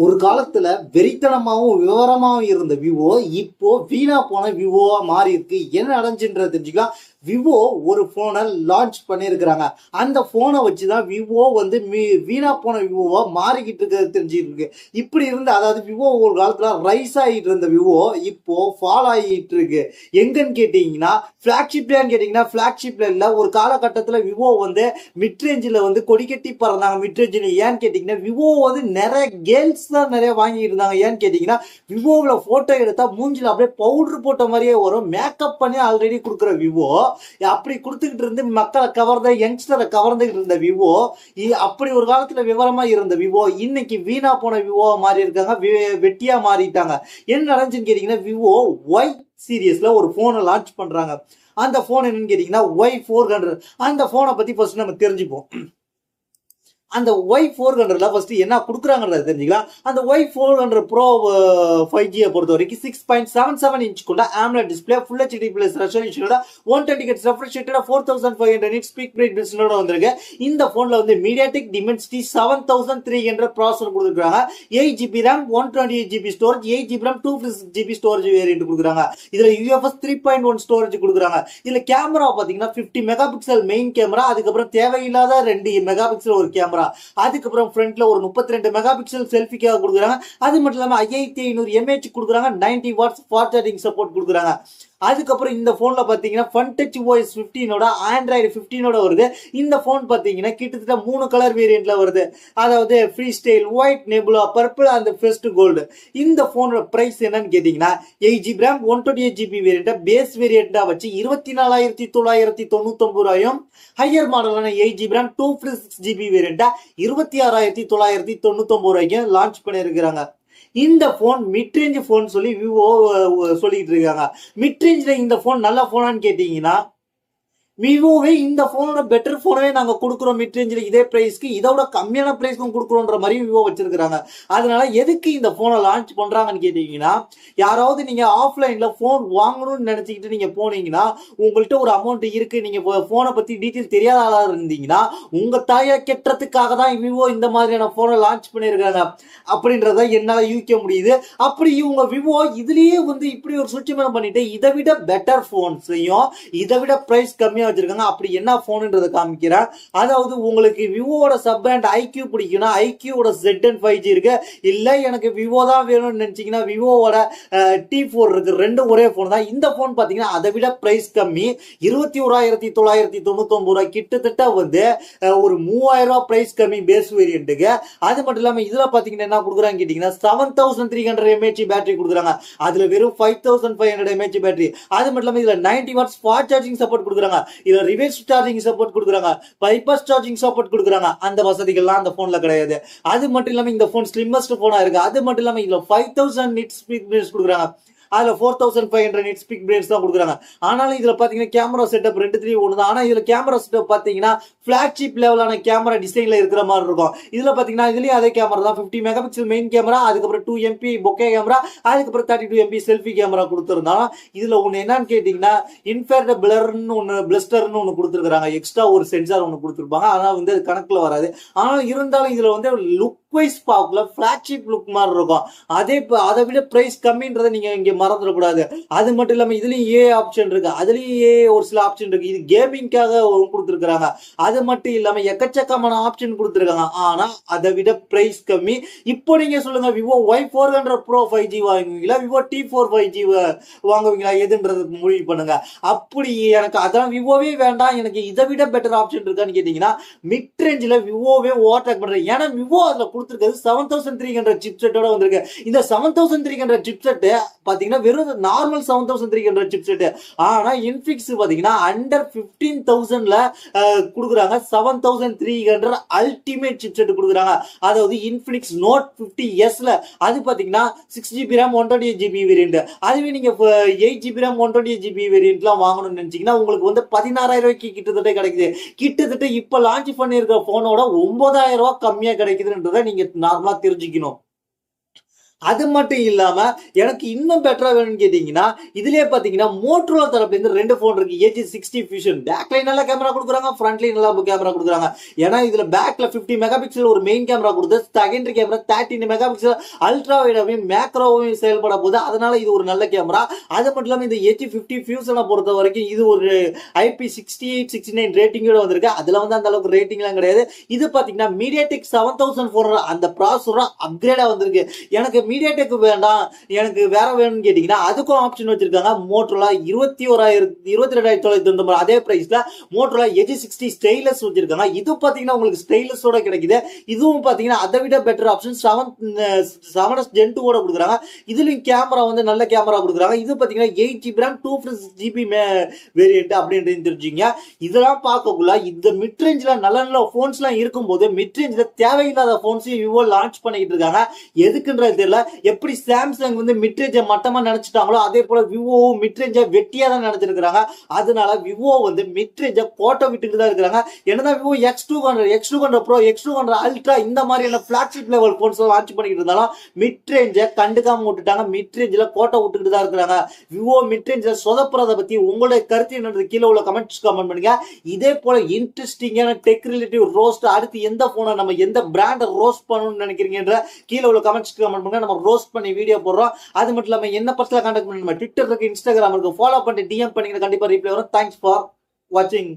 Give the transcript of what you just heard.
ஒரு காலத்துல வெறித்தனமாவும் விவரமாவும் இருந்த விவோ இப்போ வீணா போன விவோவா மாறி இருக்கு. என்ன நடந்துச்சுன்றது தெரிஞ்சுக்கலாம். விவோ ஒரு போனை லான்ச் பண்ணியிருக்கிறாங்க. அந்த போனை வச்சுதான் விவோ வந்து வீணா போன விவோவா மாறிக்கிட்டு இருக்கிறது தெரிஞ்சுருக்கு. இப்படி இருந்து அதாவது விவோ ஒரு காலத்துல ரைஸ் ஆகிட்டு இருந்த விவோ இப்போ ஃபால் ஆகிட்டு இருக்கு. எங்கன்னு கேட்டீங்கன்னா பிளாக்ஷிப்லன்னு கேட்டீங்கன்னா பிளாக்ஷிப்ல இல்ல. ஒரு காலகட்டத்துல விவோ வந்து மிட்ரேஞ்சில் வந்து கொடிக்கட்டி பறந்தாங்க. மிட்ரேஞ்சில் ஏன்னு கேட்டீங்கன்னா விவோ வந்து நிறைய கேர்ள்ஸ் தான் நிறைய வாங்கிட்டு இருந்தாங்க. ஏன்னு கேட்டீங்கன்னா விவோவில் போட்டோ எடுத்தா மூஞ்சில் அப்படியே பவுடர் போட்ட மாதிரியே வரும். மேக்கப் பண்ணி ஆல்ரெடி கொடுக்குற விவோ அப்படி கொடுத்துக்கிட்டு இருந்து மக்களை கவர்ந்த யங்ஸ்டரை கவர்ந்துகிட்டு இருந்த விவோ அப்படி ஒரு காலத்துல விவரமா இருந்த விவோ இன்னைக்கு வீணா போன விவோ மாறி இருக்காங்க. வெட்டியா மாறிட்டாங்க. என்ன நடந்துச்சுன்னு கேட்டீங்கன்னா விவோ ஒய் சீரியஸ்ல ஒரு போனை லான்ச் பண்றாங்க. அந்த போன் என்னன்னு கேட்டீங்கன்னா Y400. அந்த போனை பத்தி ஃபர்ஸ்ட் நம்ம தெரிஞ்சுப்போம். அந்த Y400ல ஃபர்ஸ்ட் என்ன கொடுக்குறாங்கன்றத தெரிஞ்சுக்கலாம். அந்த Y400 Pro 5G பொறுத்த வரைக்கும் 6.77 இன்ச் கொண்ட AMOLED display full HD plus ரெசல்யூஷனோட 120 Hz refresh rate 4500 nits peak பிரைட்னஸோட வந்திருக்கு. இந்த போன்ல வந்து MediaTek Dimensity 7300 ப்ராசஸர் கொடுத்துருக்காங்க. 8GB RAM 128GB storage 8GB RAM 256GB storage variant கொடுக்குறாங்க. இதுல UFS 3.1 ஸ்டோரேஜ் கொடுக்குறாங்க. இதுல கேமரா பாத்தீங்கன்னா 50 மெகா பிக்சல் மெயின் கேமரா, அதுக்கப்புறம் தேவையில்லாத 2 மெகா பிக்சல் ஒரு கேமரா, அதுக்கப்புறம் ஃப்ரண்ட்ல ஒரு 32 மெகா பிக்சல் செல்ஃபிக்காக கொடுக்குறாங்க. அது மட்டும் இல்லாம 5500 mAh கொடுக்குறாங்க. 90 வாட்ஸ் ஃபாஸ்ட் சார்ஜிங் சப்போர்ட் கொடுக்குறாங்க. அதுக்கப்புறம் இந்த போன்ல பாத்தீங்கன்னா Fun Touch OS 15ஓட Android 15ஓட வருது. இந்த போன் பாத்தீங்கன்னா கிட்டத்தட்ட 3 கலர் வேரியன்ட்ல வருது. அதாவது free style, white, nebula, purple and fest gold. இந்த போனோட பிரைஸ் என்னன்னு கேட்டீங்கன்னா 8GB RAM 128GB variant base வேரியன்டா வச்சு 24,999 ரூபாயும், ஹையர் மாடலான 8GB RAM 256GB வேரியன்டா 26,999 ரூபாய்க்கும் லான்ச் பண்ணியிருக்கிறாங்க. இந்த போன் மிட்ரேஞ்ச் போன் சொல்லி விவோ சொல்லிட்டு இருக்காங்க. மிட்ரேஞ்ச்ல இந்த போன் நல்ல போனான்னு கேட்டீங்கன்னா விவோவே இந்த போனோட பெட்டர் போனவே நாங்க கொடுக்குறோம். மிட்ரேஞ்சில் இதே பிரைஸ்க்கு இதோட கம்மியான பிரைஸ்க்கும் கொடுக்குறோன்ற மாதிரி விவோ வச்சிருக்காங்க. அதனால எதுக்கு இந்த போனை லான்ச் பண்றாங்கன்னு கேட்டீங்கன்னா யாராவது நீங்க ஆஃப்லைன்ல போன் வாங்கணும்னு நினைச்சுக்கிட்டு நீங்க போனீங்கன்னா உங்கள்கிட்ட ஒரு அமௌண்ட் இருக்கு, நீங்க போனை பத்தி டீட்டெயில் தெரியாத ஆளா இருந்தீங்கன்னா உங்க தாயை கெட்டுறதுக்காக தான் விவோ இந்த மாதிரியான போனை லான்ச் பண்ணியிருக்காங்க அப்படின்றத என்னால யூகிக்க முடியுது. அப்படி இவங்க விவோ இதுலயே வந்து இப்படி ஒரு சுற்றுமணம் பண்ணிட்டு இதை விட பெட்டர் போன்ஸையும் இதை விட பிரைஸ் கம்மியா வச்சிருக்காங்க. அப்படி என்ன போன்ன்றதை காமிக்கிறேன். அதாவது உங்களுக்கு விவோட சப் பிராண்ட் ஐக்யூ பிடிக்கும்னா ஐக்யூவோட Z5G இருக்கு. இல்ல எனக்கு விவோ தான் வேணும்னு நினைச்சீங்கன்னா விவோவோட T4 இருக்கு. ரெண்டும் ஒரே போன் தான். இந்த போன் பாத்தீங்கன்னா அதை விட பிரைஸ் கம்மி 21,999 ரூபாய். கிட்டத்தட்ட வந்து ஒரு 3000 ரூபாய் பிரைஸ் கம்மி பேஸ் வேரியன்ட்டுக்கு. அது மட்டும் இல்லாம இதுல பாத்தீங்கன்னா என்ன கொடுக்குறாங்க கேட்டீங்கன்னா 7300 mAh பேட்டரி கொடுக்குறாங்க. அதுல வெறும் 5500 mAh பேட்டரி. அது மட்டும் இல்லாம இதுல 90 வாட்ஸ் ஃபாஸ்ட் சார்ஜிங் சப்போர்ட் கொடுக்குறாங்க. இதுல ரிவர்ஸ் சார்ஜிங் சப்போர்ட் கொடுக்குறாங்க. பைபாஸ் சார்ஜிங் சப்போர்ட் கொடுக்குறாங்க. அந்த வசதிகள்லாம் அந்த போன்ல கிடையாது. அது மட்டும் இல்லாம இந்த போன் ஸ்லிம்மஸ்ட் போனா இருக்கு. அது மட்டும் இல்லாம இதுல 5000 nits ஸ்பீட் கொடுக்குறாங்க. அதுல 4500 nits பீக் பிரைட்னஸ் தான் கொடுக்குறாங்க. ஆனாலும் இதுல பாத்தீங்கன்னா கேமரா செட்டப் 2-3 ஒன்று தான். ஆனா இதுல கேமரா செட்டப் பாத்தீங்கன்னா பிளாக்ஷிப் லெவலான கேமரா டிசைன்ல இருக்கிற மாதிரி இருக்கும். இதுல பாத்தீங்கன்னா இதுலயும் அதே கேமரா தான். 50 மெகா பிக்சல் மெயின் கேமரா, அதுக்கப்புறம் 2 MP பொக்கே கேமரா, அதுக்கப்புறம் 32 MP செல்ஃபி கேமரா கொடுத்துருந்தாலும் இதுல ஒண்ணு என்னன்னு கேட்டீங்கன்னா இன்ஃபேர்ட் பிளர்னு ஒண்ணு பிளஸ்டர்னு ஒண்ணு கொடுத்துருக்காங்க. எக்ஸ்ட்ரா ஒரு சென்சார் ஒண்ணு கொடுத்துருப்பாங்க. ஆனா வந்து அது கணக்குல வராது. ஆனா இருந்தாலும் இதுல வந்து லுக் வைஸ் பார்க்கல பிளாக்ஷிப் லுக் மாதிரி இருக்கும். அதை விட பிரைஸ் கம்மின்றதை நீங்க இங்க மறந்துடக்கூடாது. அது மட்டும் இல்லாம இதுலயும் ஏ ஆப்ஷன் இருக்கு. அதுலயும் ஒரு சில ஆப்ஷன் இருக்கு. இது கேமிங்காக கொடுத்துருக்காங்க. அது மட்டும் இல்லாம எக்கச்சக்கமான ஆப்ஷன் கொடுத்துருக்காங்க. ஆனா அதை விட பிரைஸ் கம்மி. இப்போ நீங்க சொல்லுங்க விவோ Y400 Pro 5G வாங்குவீங்களா, விவோ T4 5G வாங்குவீங்களா, எதுன்றது முடிவு பண்ணுங்க. அப்படி எனக்கு அதான் விவோவே வேண்டாம், எனக்கு இதை விட பெட்டர் ஆப்ஷன் இருக்கான்னு கேட்டீங்கன்னா மிட் ரேஞ்சில் விவோவே ஓவர்டேக் பண்றேன். ஏன்னா விவோ அதுல கொடுத்துருக்கிறது 7300 சிப்செட்டோட வந்திருக்கு. இந்த 7300 சிப்செட் பாத்தீங்கன்னா வெறும் நார்மல் 7300 சிப்செட். ஆனா இன்ஃபிக்ஸ் பாத்தீங்கன்னா அண்டர் 15,000ல கொடுக்குறாங்க. 7300 அல்டிமேட் சிப்செட் கொடுக்குறாங்க. அதாவது இன்ஃபினிக்ஸ் நோட் 50Sல அது பாத்தீங்கன்னா 6GB RAM 128GB வேரியன்ட். அதுவே நீங்க 8GB RAM 128GB வேரியன்ட்லாம் வாங்கணும்னு நினைச்சீங்கன்னா உங்களுக்கு வந்து 16,000 ரூபாய்க்கு கிட்டத்தட்ட கிடைக்குது. கிட்டத்தட்ட இப்ப லான்ச் பண்ணிருக்க போனோட 9,000 ரூபாய் கம்மியா கிடைக்குதுன்றத நீங்க நார்மலா தெரிஞ்சுக்கணும். அது மட்டும் இல்லாம எனக்கு இன்னும் பெட்டரா வேணும்னு கேட்டீங்கன்னா இதுலயே பாத்தீங்கன்னா மோட்டோரோலா தரப்புல இருந்து ரெண்டு போன் இருக்கு. AG60 fusion. பேக்ல நல்ல கேமரா கொடுக்குறாங்க, ஃப்ரண்ட்லயும் நல்ல கேமரா கொடுக்குறாங்க. ஏன்னா இதுல பேக்ல 50 மெகா பிக்சல் ஒரு மெயின் கேமரா கொடுத்து secondary camera 13 mega pixel ultra வைடாவையும் மேக்ரோவையும் செயல்பட போகுது. அதனால இது ஒரு நல்ல கேமரா. அது மட்டும் இல்லாம இந்த AG50 ஃபியூஷனை பொறுத்த வரைக்கும் இது ஒரு IP68 69 ரேட்டிங்கோட வந்திருக்கு. அதுல வந்து அந்த அளவுக்கு ரேட்டிங் எல்லாம் கிடையாது. இது பாத்தீங்கன்னா MediaTek 7400 அந்த ப்ராசஸரா அப்கிரேடா வந்திருக்கு. எனக்கு MediaTek வேண்டாம், எனக்கு வேற வேணும்னு கேட்டீங்கன்னா அதுக்கும் ஆப்ஷன் வச்சிருக்காங்க. மோட்டோரோலா 22,990 அதே பிரைஸ்ல மோட்டோரோலா AG60 ஸ்டைலஸ் வச்சிருக்காங்க. இது பாத்தீங்கன்னா உங்களுக்கு ஸ்டைலஸோட கிடைக்குது. இதுவும் பாத்தீங்கன்னா அதை விட பெட்டர் ஆப்ஷன் 7S Gen 2 ஓட கொடுக்குறாங்க. இதுலயும் கேமரா வந்து நல்ல கேமரா கொடுக்குறாங்க. இது பாத்தீங்கன்னா 8GB RAM 256GB வேரியன்ட் அப்படின்னு தெரிஞ்சுங்க. இதெல்லாம் பார்க்கக்குள்ள இந்த மிட் ரேஞ்சில நல்ல நல்ல போன்ஸ் எல்லாம் இருக்கும்போது மிட் ரேஞ்சில தேவையில்லாத போன்ஸையும் விவோ லான்ச் பண்ணிட்டு இருக்காங்க. எதுக்குன்றது தெரியல. எப்படி சாம்சங் வந்து மிட் ரேஞ்ச மட்டமா நினைச்சிட்டாங்களோ அதே போல விவோவும் மிட் ரேஞ்ச வெட்டியா தான் நினைச்சிருக்காங்க. அதனால விவோ வந்து மிட் ரேஞ்ச கோட்டை விட்டுட்டு தான் இருக்காங்க. என்னதான் Vivo X200 Pro, X200 Ultra இந்த மாதிரியான பிளாக்ஷிப் லெவல் போன்ஸ் லான்ச் பண்ணிட்டு இருந்தாலும் மிட் ரேஞ்ச கண்டுக்காம விட்டுட்டாங்க. மிட் ரேஞ்சில கோட்டை விட்டுட்டு தான் இருக்காங்க. விவோ மிட் ரேஞ்சில சொதப்புறத பத்தி உங்களுடைய கருத்து என்னது கீழே உள்ள கமெண்ட்ஸ் கமெண்ட் பண்ணுங்க. இதே போல இன்ட்ரெஸ்டிங்கான டெக் ரிலேட்டிவ் ரோஸ்ட் அடுத்து எந்த போனை நம்ம எந்த பிராண்டை ரோஸ்ட் பண்ணணும்னு நினைக்கிறீங்கன்ற கீழே உள்ள கமெண்ட்ஸ் கமெண்ட் பண்ணுங்க. நம்ம ரோஸ்ட் பண்ணி வீடியோ போடுறோம். அது மட்டும் இல்லாம என்ன பர்சனலா கான்டாக்ட் பண்ணி நம்ம ட்விட்டர் இருக்கு, இன்ஸ்டாகிராம் இருக்கு, ஃபாலோ பண்ணி DM பண்ணீங்கன்னா கண்டிப்பா ரிப்ளை வரும். தேங்க்ஸ் ஃபார் வாட்சிங்.